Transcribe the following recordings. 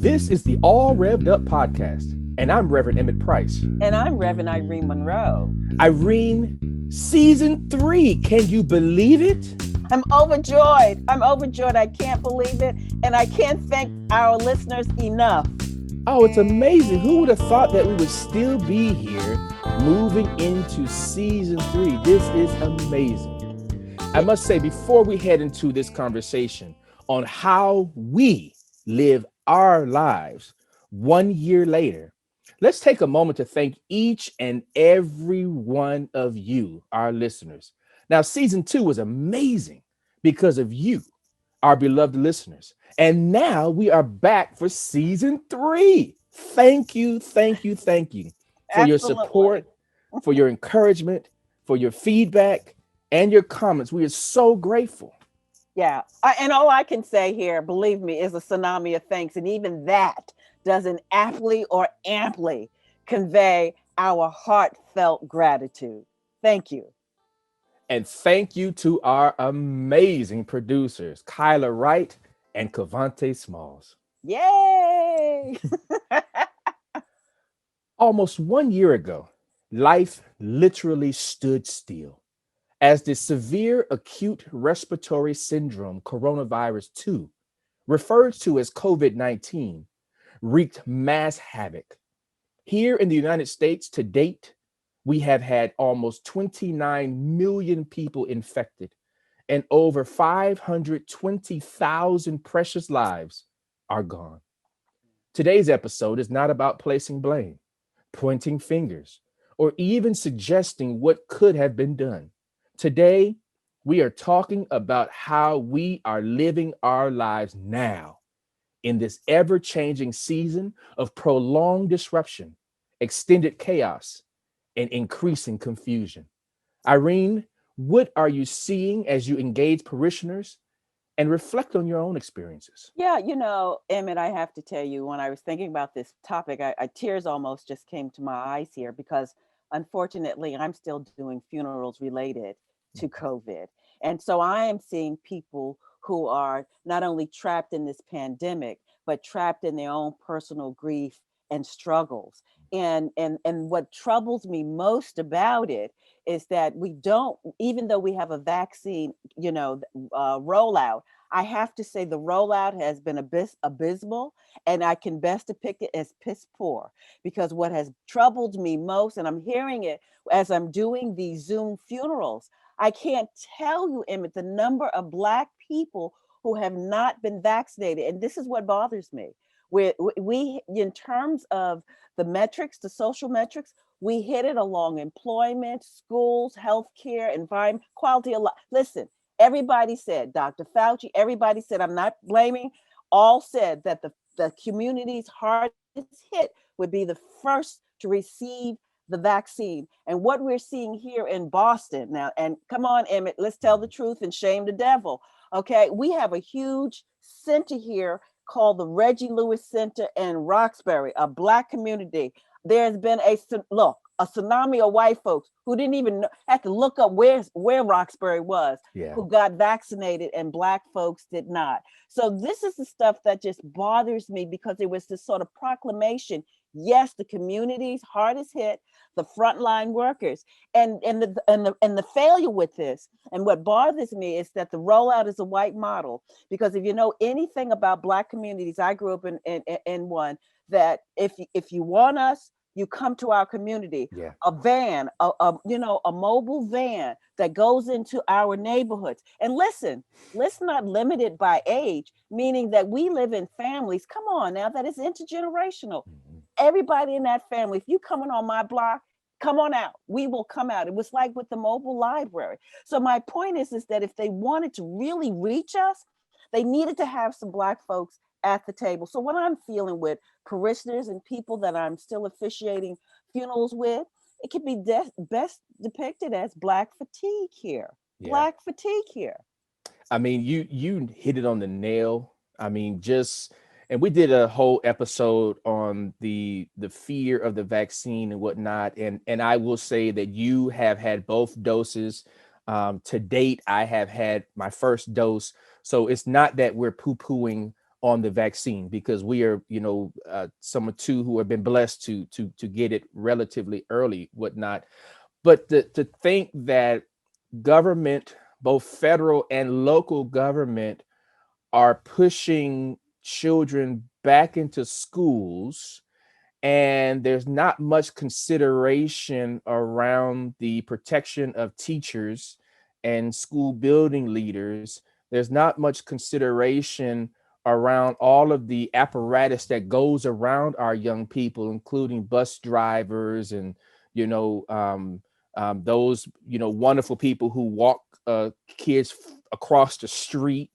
This is the All Rev'd Up podcast, and I'm Reverend Emmett Price. And I'm Reverend Irene Monroe. Irene, season 3, can you believe it? I'm overjoyed. I can't believe it. And I can't thank our listeners enough. Oh, it's amazing. Who would have thought that we would still be here moving into season 3? This is amazing. I must say, before we head into this conversation on how we live our lives 1 year later, let's take a moment to thank each and every one of you, our listeners. Now, season 2 was amazing because of you, our beloved listeners. And now we are back for season 3. Thank you for your support, for your encouragement, for your feedback, and your comments. We are so grateful. Yeah. And all I can say here, believe me, is a tsunami of thanks. And even that doesn't aptly or amply convey our heartfelt gratitude. Thank you. And thank you to our amazing producers, Kyla Wright and Cavante Smalls. Yay! Almost 1 year ago, life literally stood still as the severe acute respiratory syndrome coronavirus 2, referred to as COVID-19, wreaked mass havoc. Here in the United States to date, we have had almost 29 million people infected and over 520,000 precious lives are gone. Today's episode is not about placing blame, pointing fingers, or even suggesting what could have been done. Today, we are talking about how we are living our lives now in this ever-changing season of prolonged disruption, extended chaos, and increasing confusion. Irene, what are you seeing as you engage parishioners and reflect on your own experiences? Yeah, Emmett, I have to tell you, when I was thinking about this topic, tears almost just came to my eyes here because unfortunately, I'm still doing funerals related to COVID. And so I am seeing people who are not only trapped in this pandemic, but trapped in their own personal grief and struggles. And what troubles me most about it is that we don't, even though we have a vaccine, rollout, I have to say the rollout has been abysmal, and I can best depict it as piss poor, because what has troubled me most, and I'm hearing it as I'm doing these Zoom funerals, I can't tell you, Emmett, the number of Black people who have not been vaccinated. And this is what bothers me. We in terms of the metrics, the social metrics, we hit it along employment, schools, healthcare, environment, quality of life. Listen, everybody said, Dr. Fauci, everybody said, I'm not blaming, all said that the community's hardest hit would be the first to receive the vaccine. And what we're seeing here in Boston now, and come on, Emmett, let's tell the truth and shame the devil. Okay, we have a huge center here called the Reggie Lewis Center in Roxbury, a Black community. There's been a tsunami of white folks who didn't even know, had to look up where Roxbury was, who got vaccinated, and Black folks did not. So this is the stuff that just bothers me, because it was this sort of proclamation. Yes, the communities hardest hit, the frontline workers, and the failure with this. And what bothers me is that the rollout is a white model, because if you know anything about Black communities, I grew up in one, that if you want us, you come to our community. A van, a mobile van that goes into our neighborhoods. And listen, let's not limit it by age, meaning that we live in families. Come on now, that is intergenerational. Everybody in that family, if you coming on my block, come on out. We will come out. It was like with the mobile library. So my point is that if they wanted to really reach us, they needed to have some Black folks at the table. So what I'm feeling with parishioners and people that I'm still officiating funerals with, it can be best depicted as Black fatigue here. Black fatigue here. I mean, you hit it on the nail. I mean, and we did a whole episode on the fear of the vaccine and whatnot. And I will say that you have had both doses. To date, I have had my first dose. So it's not that we're poo-pooing on the vaccine, because we are, some of two who have been blessed to get it relatively early, whatnot. But to think that government, both federal and local government, are pushing children back into schools, and there's not much consideration around the protection of teachers and school building leaders. There's not much consideration around all of the apparatus that goes around our young people, including bus drivers and you know those wonderful people who walk kids across the street,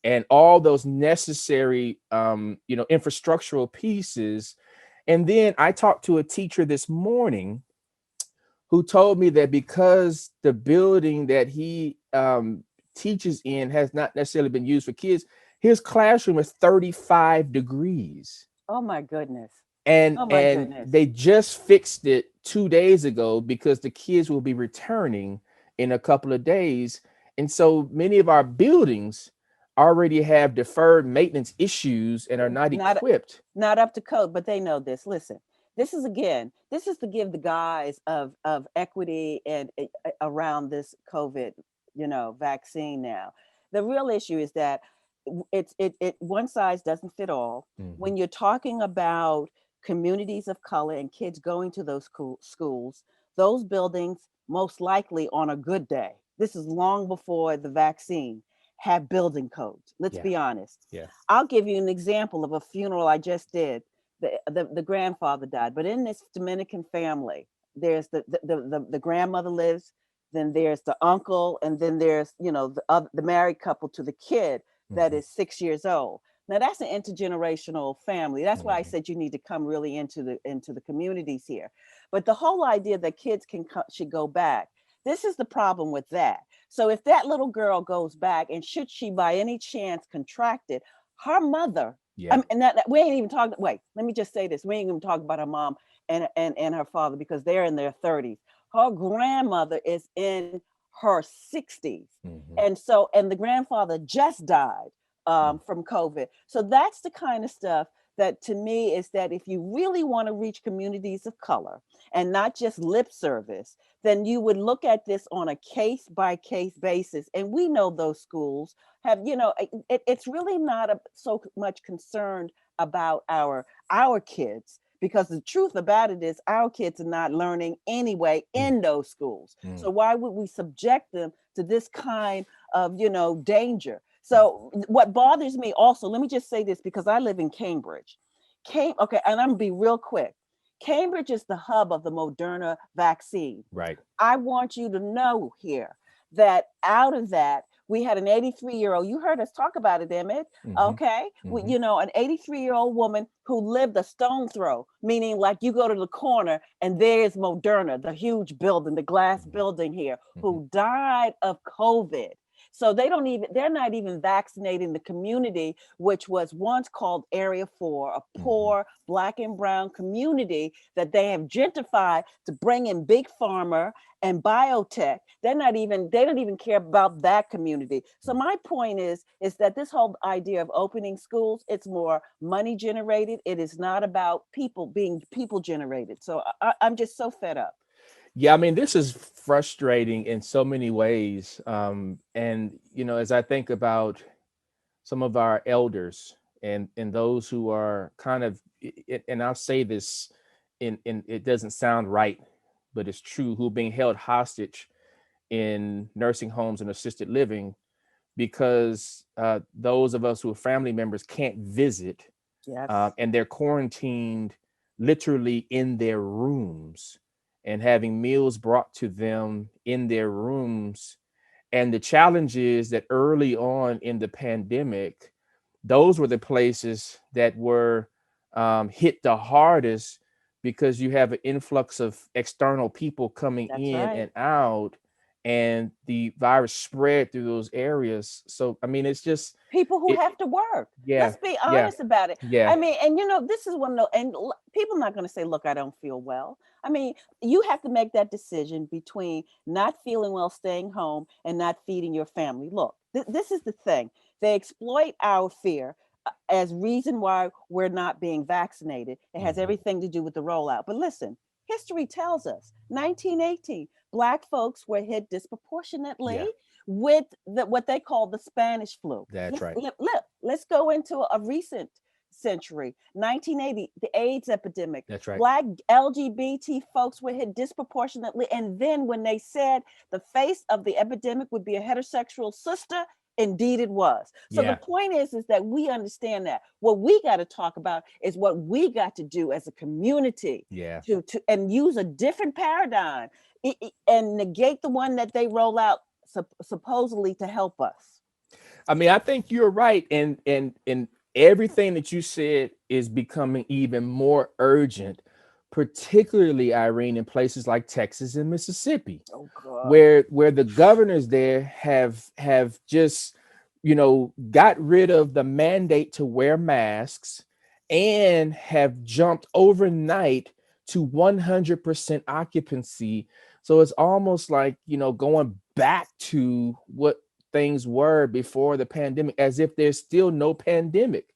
and all those necessary infrastructural pieces. And then I talked to a teacher this morning who told me that because the building that he teaches in has not necessarily been used for kids, his classroom is 35 degrees. Oh my goodness. And Oh my and goodness. they just fixed it 2 days ago because the kids will be returning in a couple of days. And so many of our buildings already have deferred maintenance issues and are not Not equipped. not up to code, but they know this. Listen, this is to give the guise of equity and around this COVID, vaccine now. The real issue is that one size doesn't fit all. Mhm. When you're talking about communities of color and kids going to those schools, those buildings most likely on a good day, this is long before the vaccine, have building codes. Let's Yeah, be honest. yeah. I'll give you an example of a funeral I just did. The grandfather died, but in this Dominican family, there's the grandmother lives, then there's the uncle, and then there's the married couple to the kid that Mhm, is 6 years old. Now that's an intergenerational family. That's why I mhm. said you need to come really into the communities here. But the whole idea that kids should go back, this is the problem with that. So if that little girl goes back, and should she by any chance contract it, her mother, Yeah. and that we ain't even talking. Wait, let me just say this: we ain't even talking about her mom and her father, because they're in their 30s. Her grandmother is in her 60s, Mhm, and the grandfather just died mm. from COVID. So that's the kind of stuff that, to me, is that if you really want to reach communities of color and not just lip service, then you would look at this on a case by case basis. And we know those schools have, it's really not so much concerned about our kids, because the truth about it is our kids are not learning anyway Mm, in those schools. mm, So why would we subject them to this kind of danger? mm. So what bothers me also, let me just say this, because I live in Cambridge. Okay, and I'm gonna be real quick. Cambridge is the hub of the Moderna vaccine. Right. I want you to know here that out of that, we had an 83-year-old. You heard us talk about it, Emmett. Mhm, Okay. mhm, An 83-year-old woman who lived a stone throw, meaning like you go to the corner and there's Moderna, the huge building, the glass mhm, building here, mhm, who died of COVID. So they're not even vaccinating the community, which was once called Area 4, a mhm. poor Black and brown community that they have gentrified to bring in big pharma and biotech. They don't even care about that community. So my point is that this whole idea of opening schools, it's more money generated. It is not about people being people generated. So I'm just so fed up. Yeah, I mean, this is frustrating in so many ways. And as I think about some of our elders and those who are kind of, and I'll say this, in it doesn't sound right, but it's true, who are being held hostage in nursing homes and assisted living because those of us who are family members can't visit, Yes. and they're quarantined literally in their rooms and having meals brought to them in their rooms. And the challenge is that early on in the pandemic, those were the places that were hit the hardest because you have an influx of external people coming That's in right. and out, and the virus spread through those areas. So, I mean, it's just, People who it, have to work. yeah, Let's be yeah, honest about it. yeah. I mean, and this is one of the, and people are not going to say, look, I don't feel well. I mean, you have to make that decision between not feeling well, staying home, and not feeding your family. Look, this is the thing. They exploit our fear. as reason why we're not being vaccinated. It has Mhm. everything to do with the rollout. But listen, history tells us 1918, Black folks were hit disproportionately Yeah, with what they call the Spanish flu. that's right. Let's go into a recent century, 1980, the AIDS epidemic. That's right. Black LGBT folks were hit disproportionately. And then when they said the face of the epidemic would be a heterosexual sister, indeed it was. So the Yeah, point is that we understand that what we got to talk about is what we got to do as a community yeah. to and use a different paradigm and negate the one that they roll out supposedly to help us. I mean, I think you're right, and everything that you said is becoming even more urgent, particularly Irene in places like Texas and Mississippi, Oh God. where the governors there have just got rid of the mandate to wear masks and have jumped overnight to 100% occupancy. So it's almost like going back to what things were before the pandemic, as if there's still no pandemic.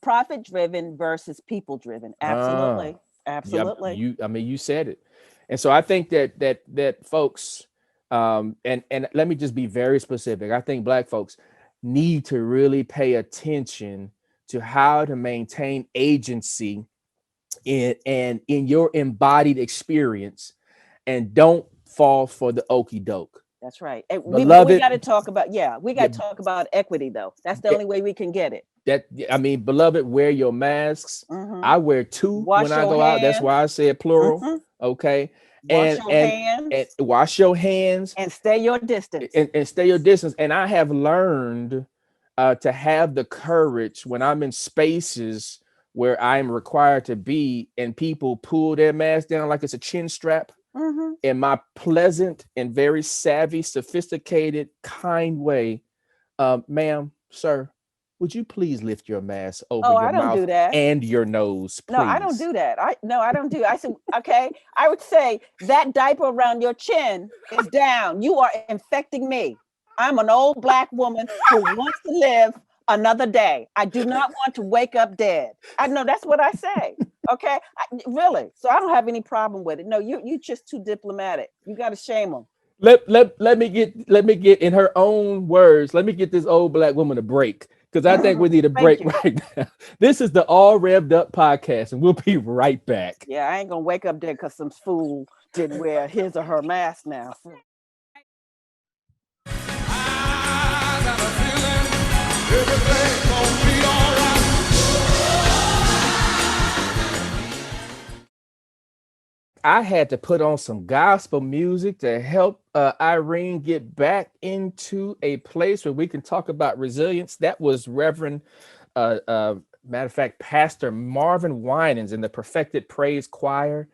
Profit driven versus people driven. Ah, Absolutely. yeah, Absolutely. I mean, you said it. And so I think that folks, and let me just be very specific. I think Black folks need to really pay attention to how to maintain agency in your embodied experience, and don't fall for the okey doke. That's right. And we Beloved, got to talk about, yeah, we yeah, got to talk about equity though. That's the only way we can get it. that I mean, beloved, wear your masks. Hmm. I wear two when Wash I your go out. That's hands. why I said plural. Hmm. Okay. Wash And your and and hands wash your hands, and stay your distance. and stay your distance. And I have learned to have the courage when I'm in spaces where I'm required to be, and people pull their mask down like it's a chin strap, Hmm. in my pleasant and very savvy, sophisticated, kind way. Ma'am, sir, would you please lift your mask over Oh, your I don't mouth do that. and your nose, No, I don't please? do that. I don't do. I said, okay. I would say that diaper around your chin is down. You are infecting me. I'm an old Black woman who wants to live another day. I do not want to wake up dead. I know that's what I say. Okay, really. So I don't have any problem with it. No, you just too diplomatic. You got to shame them. Let me get in her own words. Let me get this old Black woman a break, because I think we need a Thank break you. right now. This is the All Rev'd Up podcast, and we'll be right back. Yeah, I ain't gonna wake up dead because some fool didn't wear his or her mask now. I got a feeling everything's gonna be all right. I had to put on some gospel music to help Irene get back into a place where we can talk about resilience. That was Reverend, matter of fact, Pastor Marvin Winans in the Perfected Praise Choir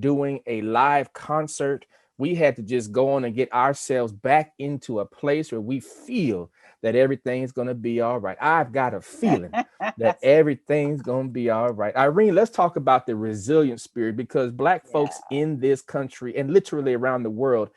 doing a live concert. We had to just go on and get ourselves back into a place where we feel that everything's going to be all right. I've got a feeling that everything's going to be all right. Irene, let's talk about the resilient spirit, because Black Yeah. folks in this country and literally around the world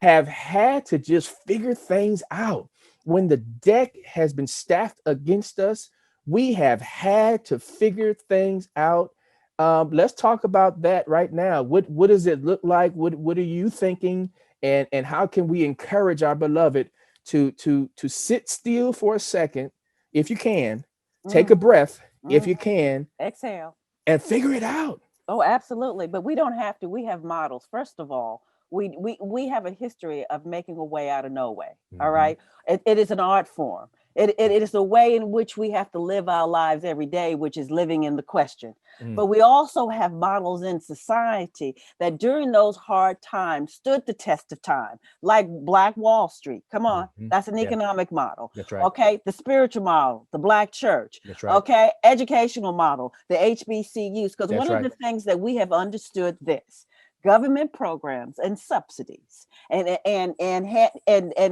have had to just figure things out. When the deck has been stacked against us, we have had to figure things out. Let's talk about that right now. What does it look like? What are you thinking? And how can we encourage our beloved to sit still for a second, if you can, take a Mhm, breath, if mhm. you can, Exhale. and figure it out. Oh, absolutely. But we don't have to. We have models. First of all, we have a history of making a way out of no way. All Mhm. right. It is an art form. It is a way in which we have to live our lives every day, which is living in the question. Mm. But we also have models in society that during those hard times stood the test of time, like Black Wall Street. Come on, Mhm. that's an Yeah, economic model. that's right. Okay, the spiritual model, the Black church. That's right. Okay, educational model, the HBCUs. Because That's one of right. the things that we have understood this, government programs and subsidies, and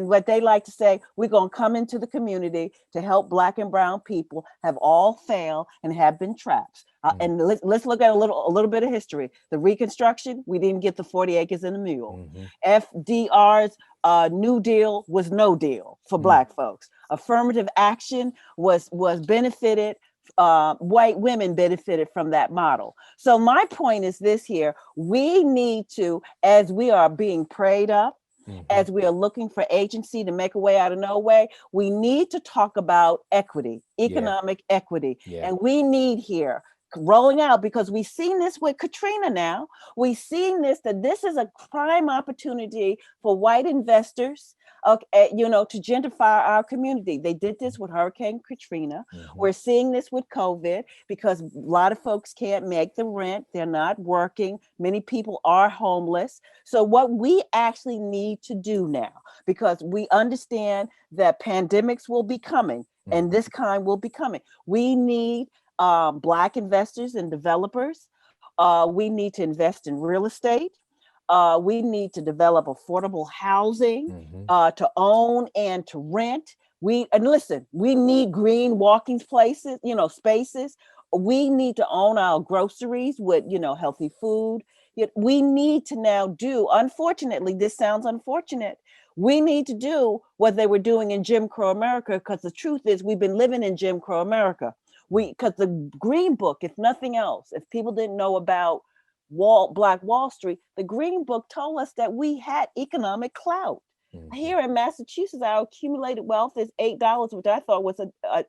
what they like to say, we're going to come into the community to help Black and brown people, have all failed and have been trapped. And let's look at a little bit of history. The Reconstruction, we didn't get the 40 acres and a mule. FDR's New Deal was no deal for Black folks. Affirmative action was benefited. White women benefited from that model. So my point is this here: we need to, as we are being prayed up, as we are looking for agency to make a way out of no way, we need to talk about equity, economic equity. And we need here rolling out, because we've seen this with Katrina now. We've seen that this is a prime opportunity for white investors, to gentrify our community. They did this with Hurricane Katrina. We're seeing this with COVID, because a lot of folks can't make the rent. They're not working. Many people are homeless. So what we actually need to do now, because we understand that pandemics will be coming, and this kind will be coming. We need Black investors and developers. We need to invest in real estate. We need to develop affordable housing to own and to rent. We need green walking places, spaces. We need to own our groceries with, healthy food. We need to now do, unfortunately, this sounds unfortunate, we need to do what they were doing in Jim Crow America, because the truth is we've been living in Jim Crow America. Because the Green Book, if nothing else, if people didn't know about Black Wall Street, the Green Book told us that we had economic clout. Here in Massachusetts, our accumulated wealth is $8, which I thought was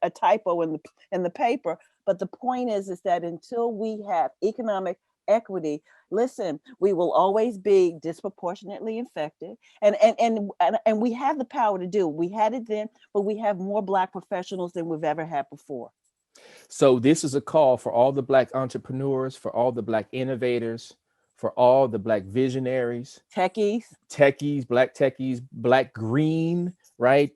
a typo in the paper. But the point is that until we have economic equity, listen, we will always be disproportionately infected, and we have the power to do. We had it then, but we have more Black professionals than we've ever had before. So this is a call for all the Black entrepreneurs, for all the Black innovators, for all the Black visionaries, techies, Black green, right?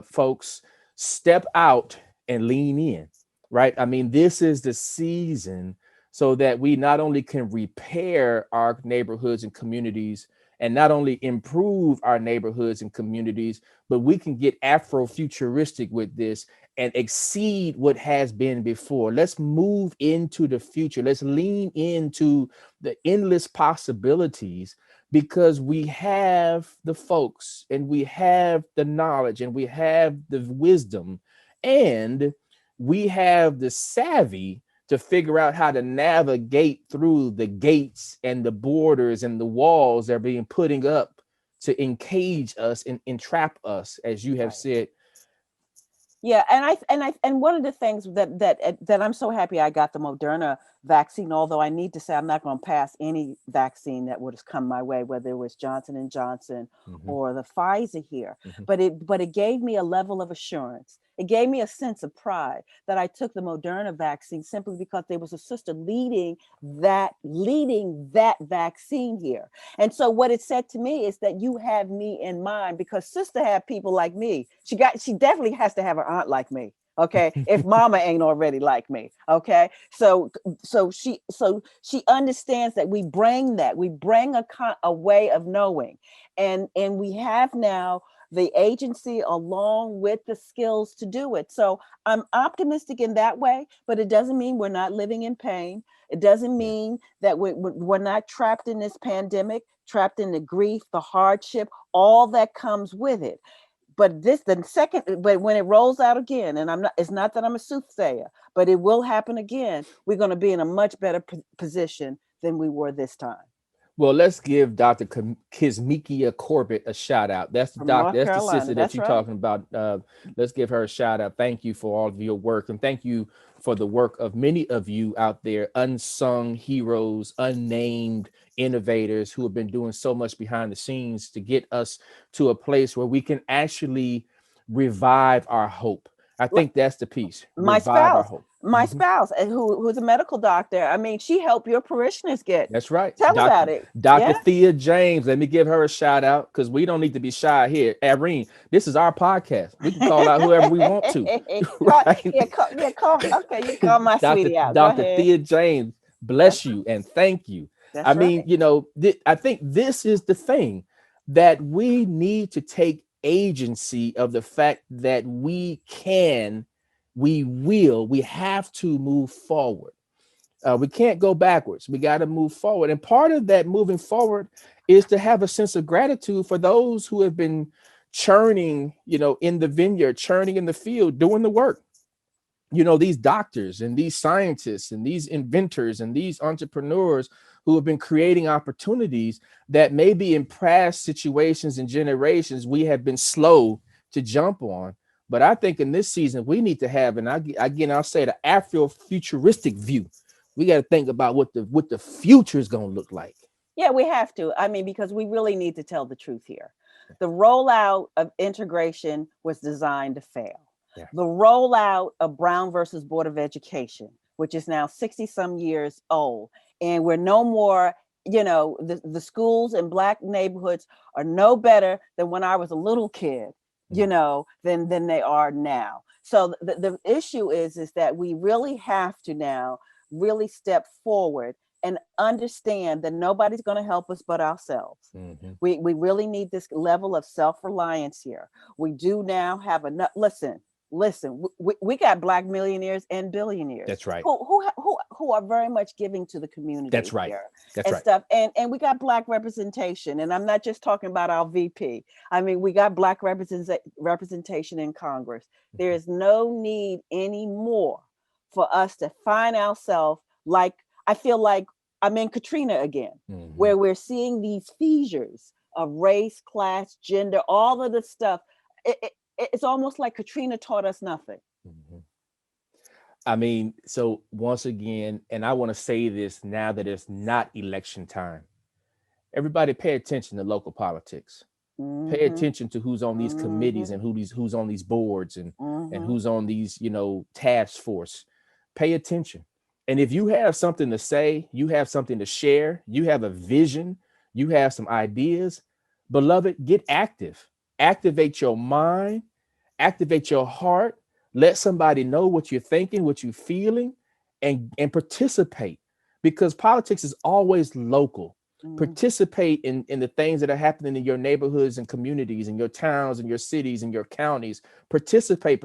Folks, step out and lean in, right? I mean, this is the season so that we not only can repair our neighborhoods and communities, and not only improve our neighborhoods and communities, but we can get Afrofuturistic with this and exceed what has been before. Let's move into the future. Let's lean into the endless possibilities, because we have the folks, and we have the knowledge, and we have the wisdom, and we have the savvy to figure out how to navigate through the gates and the borders and the walls that are being putting up to encage us and entrap us, as you have said. Yeah, and one of the things that I'm so happy I got the Moderna vaccine, although I need to say I'm not going to pass any vaccine that would have come my way, whether it was Johnson & Johnson or the Pfizer here. But it gave me a level of assurance. It gave me a sense of pride that I took the Moderna vaccine simply because there was a sister leading that vaccine here. And so what it said to me is that you have me in mind, because sister had people like me. She definitely has to have an aunt like me. Okay, if mama ain't already like me. Okay, so she understands that we bring a way of knowing, and we have now the agency along with the skills to do it. So I'm optimistic in that way, but it doesn't mean we're not living in pain. It doesn't mean that we're not trapped in this pandemic, trapped in the grief, the hardship, all that comes with it. But when it rolls out again, and it's not that I'm a soothsayer, but it will happen again, we're going to be in a much better position than we were this time. Well, let's give Dr. Kismikia Corbett a shout out. That's the doctor, that's the sister that you're talking about. Let's give her a shout out. Thank you for all of your work, and thank you for the work of many of you out there, unsung heroes, unnamed innovators who have been doing so much behind the scenes to get us to a place where we can actually revive our hope. I think that's the piece. My spouse, who's a medical doctor. I mean, she helped your parishioners get. That's right. Tell about it. Dr. Thea James. Let me give her a shout out, because we don't need to be shy here. Irene, this is our podcast. We can call out whoever we want to. Right? You call my sweetie out. Dr. Thea James, bless you and thank you. That's I mean, right. you know, I think this is the thing that we need to take agency of the fact that we can, we will, we have to move forward. We can't go backwards. We got to move forward. And part of that moving forward is to have a sense of gratitude for those who have been churning, you know, in the vineyard, churning in the field, doing the work. You know, these doctors and these scientists and these inventors and these entrepreneurs who have been creating opportunities that maybe in past situations and generations we have been slow to jump on. But I think in this season we need to have, and again I'll say, the Afro-futuristic view. We got to think about what the future is going to look like. Yeah, we have to. I mean, because we really need to tell the truth here. The rollout of integration was designed to fail. Yeah. The rollout of Brown versus Board of Education, which is now 60 some years old, and we're no more, you know, the schools in Black neighborhoods are no better than when I was a little kid, you know, than they are now. So the issue is that we really have to now really step forward and understand that nobody's going to help us but ourselves. Mm-hmm. We really need this level of self-reliance here. We do now have enough. Listen, we got Black millionaires and billionaires. That's right. Who are very much giving to the community. That's right. Here That's and right. stuff. And we got Black representation. And I'm not just talking about our VP. I mean, we got Black representation in Congress. There is no need anymore for us to find ourselves like, I feel like I'm in Katrina again, where we're seeing these fissures of race, class, gender, all of the stuff. It's almost like Katrina taught us nothing. I mean, so once again, and I want to say this now that it's not election time. Everybody pay attention to local politics. Pay attention to who's on these committees and who's on these boards and who's on these, you know, task force. Pay attention. And if you have something to say, you have something to share, you have a vision, you have some ideas, beloved, get active. Activate your mind, activate your heart. Let somebody know what you're thinking, what you're feeling, and participate, because politics is always local. Participate in the things that are happening in your neighborhoods and communities, in your towns and your cities and your counties. Participate,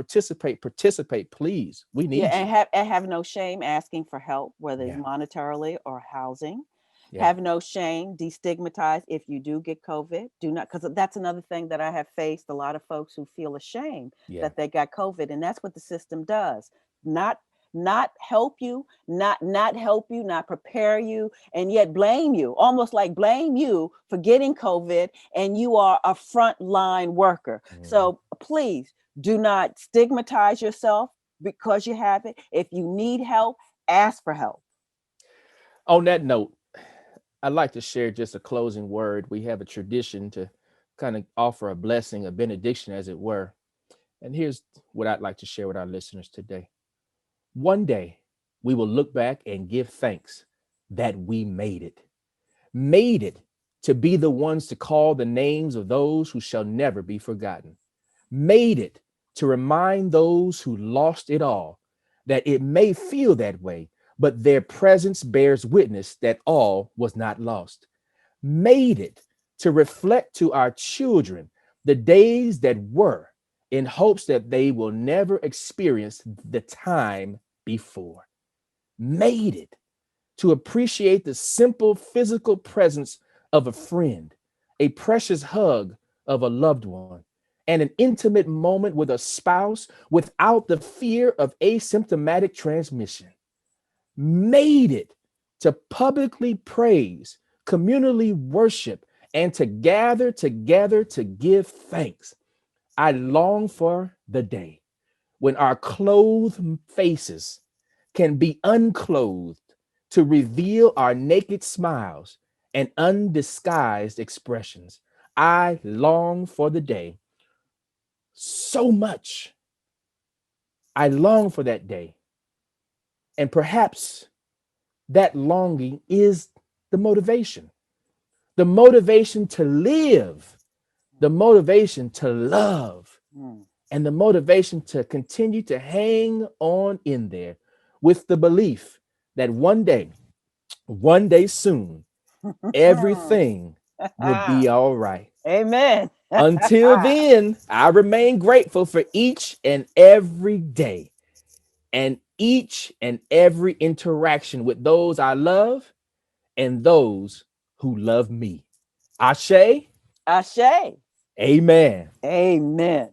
please. We need you. And have no shame asking for help, whether it's monetarily or housing. Have no shame, destigmatize if you do get COVID. Do not, because that's another thing that I have faced, a lot of folks who feel ashamed that they got COVID. And that's what the system does. Not help you, not help you, not prepare you, and yet blame you, almost like blame you for getting COVID, and you are a frontline worker. So please do not stigmatize yourself because you have it. If you need help, ask for help. On that note, I'd like to share just a closing word. We have a tradition to kind of offer a blessing, a benediction, as it were. And here's what I'd like to share with our listeners today. One day, we will look back and give thanks that we made it to be the ones to call the names of those who shall never be forgotten, made it to remind those who lost it all that it may feel that way, but their presence bears witness that all was not lost, made it to reflect to our children the days that were, in hopes that they will never experience the time before, made it to appreciate the simple physical presence of a friend, a precious hug of a loved one, and an intimate moment with a spouse without the fear of asymptomatic transmission, made it to publicly praise, communally worship, and to gather together to give thanks. I long for the day when our clothed faces can be unclothed to reveal our naked smiles and undisguised expressions. I long for the day so much. I long for that day. And perhaps that longing is the motivation to live, the motivation to love, and the motivation to continue to hang on in there with the belief that one day soon, everything will be all right. Amen. Until then, I remain grateful for each and every day and each and every interaction with those I love and those who love me. Ashe, Ashe. amen. Amen.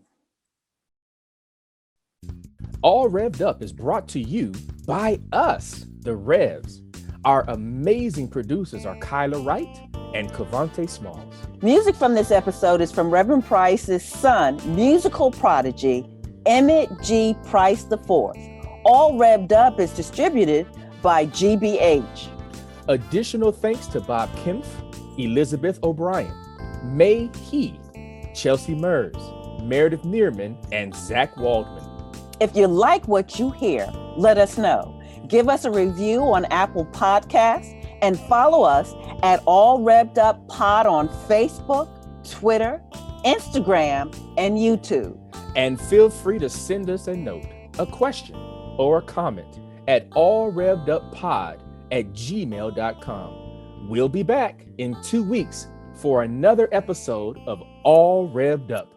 All Rev'd Up is brought to you by us, the Revs. Our amazing producers are Kyla Wright and Cavante Smalls. Music from this episode is from Reverend Price's son, musical prodigy, Emmett G. Price IV. All Rev'd Up is distributed by GBH. Additional thanks to Bob Kempf, Elizabeth O'Brien, May He, Chelsea Mers, Meredith Neerman, and Zach Waldman. If you like what you hear, let us know. Give us a review on Apple Podcasts and follow us at All Rev'd Up Pod on Facebook, Twitter, Instagram, and YouTube. And feel free to send us a note, a question, or a comment at allrev'duppod@gmail.com. We'll be back in 2 weeks for another episode of All Rev'd Up.